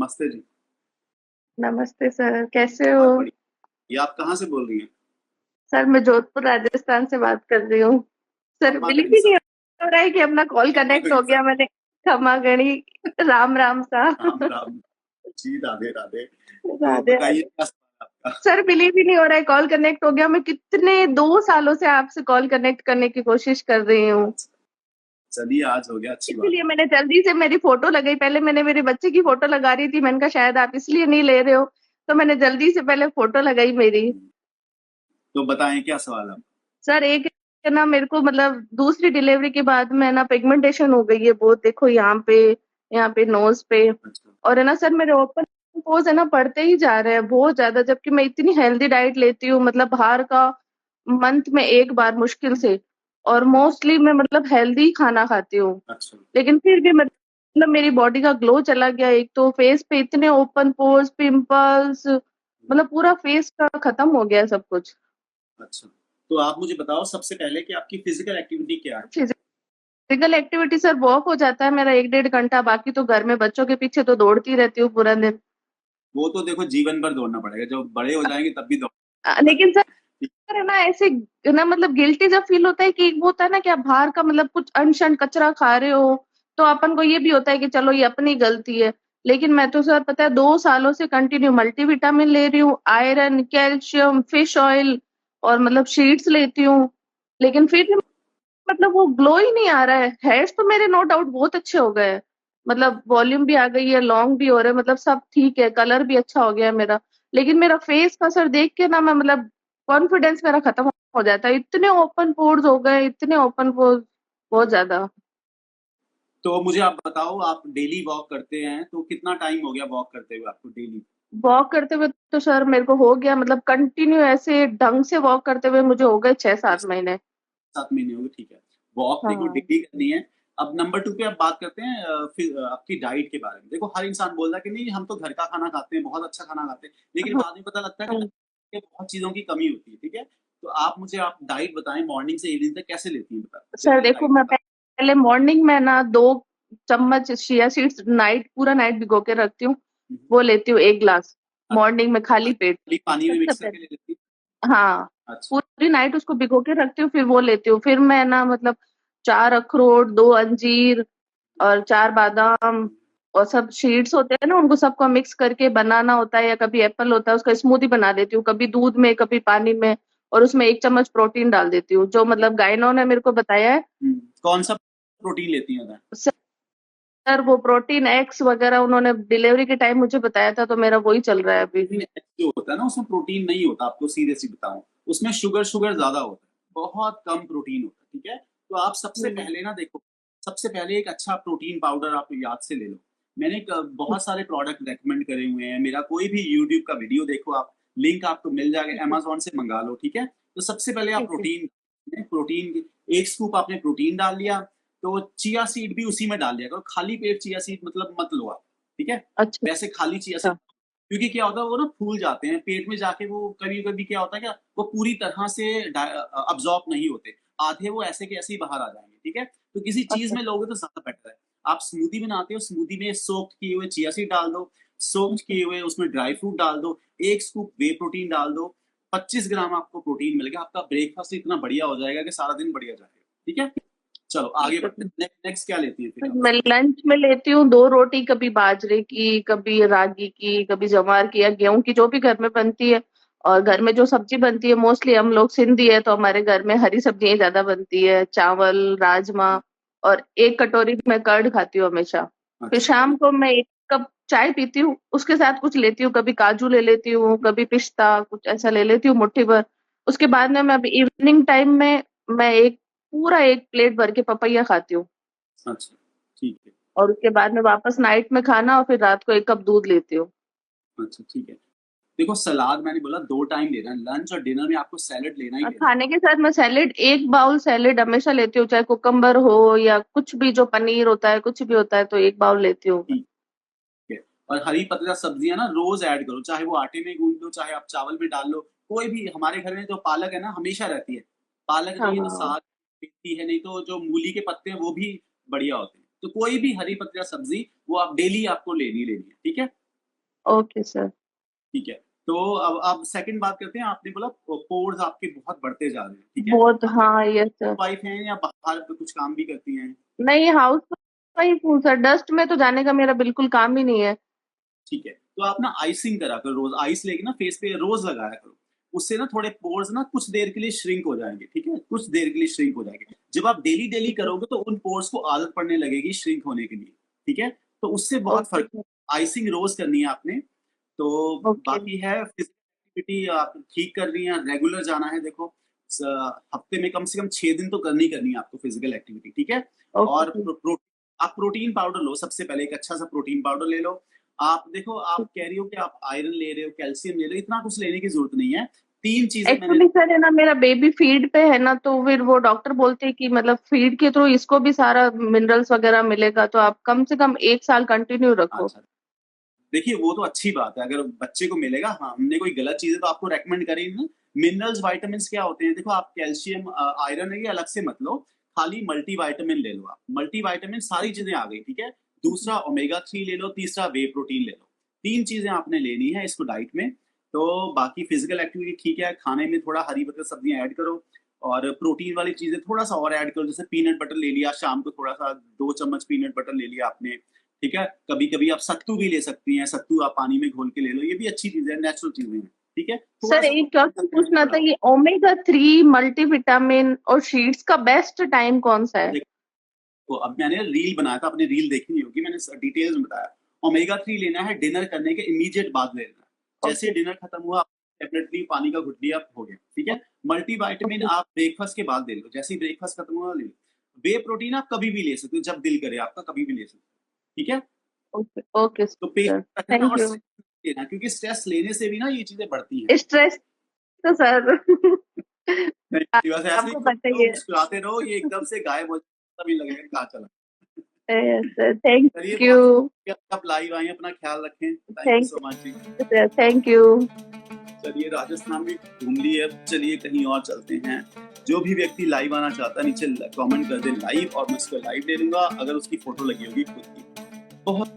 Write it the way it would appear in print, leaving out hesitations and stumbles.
नमस्ते जी। नमस्ते सर, कैसे हो? बहुत बढ़िया। ये आप कहाँ से बोल रही हैं? सर मैं जोधपुर राजस्थान से बात कर रही हूँ। सर खमा बिलीव गढ़ी ही नहीं सा। हो रहा है कि अपना कॉल खमा कनेक्ट गढ़ी हो सा। गया। मैंने क्षमा गणी। राम राम सा। राम राम। जी राधे राधे। तो राधे बताइए राधे। क्या सवाल है आपका? सर बिलीव ही नहीं हो रहा है, कॉल कनेक्ट हो गया। मैं कितने 2 सालों से आपसे कॉल कनेक्ट करने की कोशिश कर रही हूँ। अच्छा, चलिए आज हो गया, अच्छी बात इसीलिए है। मैंने जल्दी से मेरी फोटो लगाई। पहले मैंने मेरे बच्चे की फोटो लगा रही थी, मैंने कहा शायद आप इसलिए नहीं ले रहे हो, तो मैंने जल्दी से पहले फोटो लगाई मेरी। तो बताएं क्या सवाल है? सर एक है ना, मेरे को मतलब दूसरी डिलीवरी के बाद में ना पिगमेंटेशन हो गई है बहुत। देखो यहाँ पे नोज पे। अच्छा। और है ना सर, मेरे ओपन पोज है ना बढ़ते ही जा रहे हैं बहुत ज्यादा, जबकि मैं इतनी हेल्दी डाइट लेती हूँ, मतलब बाहर का मंथ में एक बार मुश्किल से। और मोस्टली मैं मतलब हेल्दी खाना खाती हूँ। अच्छा। लेकिन फिर भी मतलब मेरी बॉडी का ग्लो चला गया। एक तो फेस पे इतने ओपन पोर्स, पिंपल्स, मतलब पूरा फेस का खत्म हो गया सब कुछ। अच्छा, तो आप मुझे बताओ सबसे पहले कि आपकी फिजिकल एक्टिविटी क्या है? फिजिकल एक्टिविटी सर वॉक हो जाता है मेरा 1 1.5 घंटा। बाकी तो घर में बच्चों के पीछे तो दौड़ती रहती हूँ पूरा दिन। वो तो देखो जीवन भर दौड़ना पड़ेगा, जब बड़े हो जाएंगे तब भी दौड़ना लेकिन पड़ेगा। सर है ना ऐसे ना, मतलब गिल्टी जब फील होता है कि एक वो होता है ना कि आप बाहर का मतलब कुछ अनशन कचरा खा रहे हो, तो अपन को ये भी होता है कि चलो ये अपनी गलती है। लेकिन मैं तो सर पता है 2 सालों से कंटिन्यू मल्टीविटामिन ले रही हूँ, आयरन, कैल्शियम, फिश ऑयल, और मतलब शीट्स लेती हूँ। लेकिन फिर भी मतलब वो ग्लो ही नहीं आ रहा है। हेयर्स तो मेरे नो डाउट बहुत अच्छे हो गए हैं, मतलब वॉल्यूम भी आ गई है, लॉन्ग भी हो रहे हैं, मतलब सब ठीक है, कलर भी अच्छा हो गया है मेरा। लेकिन मेरा फेस का सर देख के ना मैं मतलब कॉन्फिडेंस मेरा खत्म हो जाता है। इतने ओपन पोर्स हो गए, इतने ओपन पोर्स, बहुत ज्यादा। तो मुझे आप बताओ, आप डेली वॉक करते हैं तो कितना टाइम हो गया वॉक करते हुए आपको डेली? वॉक करते हुए तो सर मेरे को हो गया, मतलब कंटिन्यू ऐसे ढंग से वॉक करते हुए मुझे हो गए 6 7 महीने। 7 महीने हो गए, ठीक है। वॉक देखो हाँ। डेली करनी है। अब नंबर 2 पे आप बात करते हैं फिर आपकी डाइट के बारे में। देखो हर इंसान बोल रहा है कि नहीं हम तो घर का खाना खाते हैं, बहुत अच्छा खाना खाते हैं, लेकिन हाँ। बाद में पता लगता है हाँ। कि बहुत चीजों की कमी होती है, ठीक है। तो आप मुझे आप डाइट बताएं, मॉर्निंग से इवनिंग तक कैसे लेती हैं, बता सर जनरल देखो, डाइट मैं बता। पहले मॉर्निंग में ना 2 चम्मच चिया सीड्स नाइट, पूरा नाइट भिगो के रखती हूँ। वो लेती हूँ 1 ग्लास मॉर्निंग में खाली पेट। खाली पानी में सबसे मिक्स करके पहले, ले लेती हाँ, हैं? अच्छा। पूरी नाइट उसको भिगो के रखती हूँ, फिर वो लेती हूँ। फिर मैं ना मतलब 4 अखरोट, 2 अंजीर और 4 बादाम, और सब सीड्स होते हैं ना, उनको सबको मिक्स करके बनाना होता है, या कभी एप्पल होता है उसका स्मूदी बना देती हूँ, कभी दूध में कभी पानी में। और उसमें 1 चम्मच प्रोटीन डाल देती हूँ, जो मतलब गायनों ने मेरे को बताया है। कौन सा प्रोटीन लेती हैं बताएं? सर वो प्रोटीन एक्स वगैरह उन्होंने डिलीवरी के टाइम मुझे बताया था, तो मेरा वही चल रहा है अभी। प्रोटीन जो होता है ना, उसमें प्रोटीन नहीं होता, आपको सीधे सी बताऊं। उसमें शुगर शुगर ज्यादा होता है, बहुत कम प्रोटीन होता है, ठीक है। तो आप सबसे हम्म। पहले ना देखो, सबसे पहले एक अच्छा प्रोटीन पाउडर आप याद से ले लो। मैंने बहुत सारे प्रोडक्ट रेकमेंड करे हुए हैं, मेरा कोई भी यूट्यूब का वीडियो देखो आप, लिंक आपको मिल जाएगा, ठीक है। अमेजोन से मंगा लो, ठीक है। तो सबसे पहले आप ठीक है। प्रोटीन प्रोटीन 1 स्कूप आपने प्रोटीन डाल लिया। तो चिया सीड भी उसी में डाल लिया करो, खाली पेट चिया सीड मतलब मत लो आप, ठीक है। अच्छा। वैसे खाली चिया सीड, अच्छा। क्योंकि क्या होता है वो ना फूल जाते हैं पेट में जाके, वो कभी कभी क्या होता है क्या, वो पूरी तरह से अब्जॉर्ब नहीं होते, आधे वो ऐसे के ऐसे ही बाहर आ जाएंगे, ठीक है। तो किसी चीज अच्छा। में लोगे तो ज्यादा बेटर है। आप स्मूदी बनाते हो, स्मूदी में सोक्ड किए हुए चिया सीड डाल दो, सोक्ड किए हुए उसमें ड्राई फ्रूट डाल दो, 1 स्कूप वे प्रोटीन डाल दो, 25 ग्राम आपको प्रोटीन मिलेगा, आपका ब्रेकफास्ट इतना बढ़िया हो जाएगा कि सारा दिन बढ़िया जाएगा, ठीक है। चलो आगे ठीक है। बढ़ते हैं, नेक्स्ट क्या लेती है फिर आप? मैं लंच में लेती हूँ 2 रोटी, कभी बाजरे की, कभी रागी की, कभी जवार की या गेहूं की, जो भी घर में बनती है। और घर में जो सब्जी बनती है, मोस्टली हम लोग सिंधी है तो हमारे घर में हरी सब्जियां ज्यादा बनती है, चावल, राजमा। और 1 कटोरी में कर्ड खाती हूँ हमेशा। फिर अच्छा शाम वेरी को मैं 1 कप चाय पीती हूँ, उसके साथ कुछ लेती हूँ, कभी काजू ले लेती हूँ, कभी पिस्ता, कुछ ऐसा ले लेती हूँ मुट्ठी भर। उसके बाद में मैं अभी इवनिंग टाइम में मैं पूरा 1 प्लेट भर के पपैया खाती हूँ। अच्छा ठीक है। और उसके बाद में वापस नाइट में खाना, और फिर रात को 1 कप दूध लेती हूँ। अच्छा ठीक है। देखो सलाद मैंने बोला 2 टाइम लेना है, लंच और डिनर में आपको सैलड लेना ही और लेना है। खाने के साथ मैं सैलेड, 1 बाउल सैलेड हमेशा लेती हूँ, चाहे कुकम्बर हो या कुछ भी, जो पनीर होता है कुछ भी होता है, तो 1 बाउल लेती हूँ मैं। ठीक है। और हरी पत्तेदार सब्जियां ना रोज ऐड करो, चाहे वो आटे में गूंद लो, चाहे आप चावल में डाल लो। कोई भी, हमारे घर में जो पालक है ना हमेशा रहती है, पालक नहीं है तो हाँ। साग मेथी है, नहीं तो जो मूली के पत्ते हैं वो भी बढ़िया होते हैं। तो कोई भी हरी पत्तेदार सब्जी वो आप डेली आपको लेनी लेनी है, ठीक है। Okay sir. ठीक है। तो अब आप सेकंड बात करते हैं, आपने बोला पोर्स आपके बहुत बढ़ते जा रहे हैं, ठीक है? बहुत, हाँ, यस सर। वाइफ हैं या बाहर पे कुछ काम भी करती हैं? नहीं, हाउस वाइफ हूँ सर, डस्ट में तो जाने का मेरा बिल्कुल काम ही नहीं है। ठीक है, तो आप ना आइसिंग करा करो रोज, आइस लेके ना फेस पे रोज लगाया करो, उससे ना थोड़े पोर्स ना कुछ देर के लिए श्रिंक हो जाएंगे, ठीक है, कुछ देर के लिए श्रिंक हो जाएंगे। जब आप डेली डेली करोगे तो उन पोर्स को आदत पड़ने लगेगी श्रिंक होने के लिए, ठीक है, तो उससे बहुत ओके फर्क। सर। आइसिंग रोज करनी है आपने। तो ओके। बाकी है फिजिकल एक्टिविटी आप ठीक कर रही हैं, रेगुलर जाना है, देखो हफ्ते में कम से कम 6 दिन तो करनी करनी है आपको फिजिकल एक्टिविटी, ठीक है। ओके और जी। आप प्रोटीन पाउडर लो, सबसे पहले एक अच्छा सा प्रोटीन पाउडर ले लो। आप देखो, आप कह रही हो कि आप आयरन ले रहे हो, कैल्शियम ले रहे हो, इतना कुछ लेने की जरूरत नहीं है। 3 चीजें मैंने, एक्चुअली सर है ना, मेरा बेबी फीड पे है ना, तो फिर वो डॉक्टर बोलते हैं कि मतलब फीड के थ्रू इसको भी सारा मिनरल्स वगैरह मिलेगा, तो आप कम से कम 1 साल कंटिन्यू रखो। अच्छा, देखिए वो तो अच्छी बात है, अगर बच्चे को मिलेगा, हाँ, हमने कोई गलत चीजें तो आपको रेकमेंड करी ना। मिनरल्स वाइटामिन क्या होते हैं, देखो आप कैल्शियम आयरन है ये अलग से मत लो, खाली मल्टी वाइटामिन ले लो आप, मल्टी वाइटामिन सारी चीजें आ गई, ठीक है। दूसरा ओमेगा 3 ले लो, तीसरा वे प्रोटीन ले लो, 3 चीजें आपने लेनी है इसको डाइट में। तो बाकी फिजिकल एक्टिविटी ठीक है, खाने में थोड़ा हरी पत्ते सब्जियां ऐड करो, और प्रोटीन वाली चीजें थोड़ा सा और ऐड करो, जैसे पीनट बटर ले लिया, शाम को थोड़ा सा 2 चम्मच पीनट बटर ले लिया आपने, ठीक है। कभी कभी आप सत्तू भी ले सकती हैं, सत्तू आप पानी में घोल के ले लो, ये भी अच्छी चीजें हैं, नेचुरल चीजें हैं, ठीक है। थोड़ा सर सा एक क्वेश्चन हेल्थ पूछना था, बढ़ाओ। ये ओमेगा 3 मल्टीविटामिन और शीट्स का बेस्ट टाइम कौन सा है? देखो, अब मैंने रील बनाया था, आपने रील देखी नहीं होगी, मैंने डिटेल्स में बताया। ओमेगा 3 लेना है डिनर करने के इमीडिएट बाद लेना है, जैसे ओके। डिनर खत्म हुआ डेफिनेटली पानी का घुट लिया, हो गया, ठीक है। Multi vitamin okay. आप ब्रेकफास्ट के बाद ले लो, जैसे ही ब्रेकफास्ट खत्म हुआ ले लो। वे प्रोटीन आप कभी भी ले सकते हो, जब दिल करे आपका कभी भी ले सकते हो, ठीक है। ओके। ओके तो सर, पेशेंस रखना थैंक और यू। स्ट्रेस लेना, क्योंकि स्ट्रेस लेने से भी ना ये चीजें बढ़ती हैं। स्ट्रेस तो सर नहीं, बस ऐसे ही आपको खुश पता रहो, ही है। मुस्कुराते रहो, ये एकदम से गायब हो जाए तभी लगेगा कहाँ चला। सर थैंक चलिए, यू। बहुत शुक्रिया, आप लाइव आए, अपना ख्याल रखें, thank you thank so much जी। You sir, thank you. चलिए, राजस्थान भी घूम लिए, अब चलिए कहीं और चलते हैं। जो भी व्यक्ति लाइव आना चाहता है नीचे कमेंट कर दे लाइव, और मैं उसको लाइव ले लूंगा अगर उसकी फोटो लगी होगी खुद की। बहुत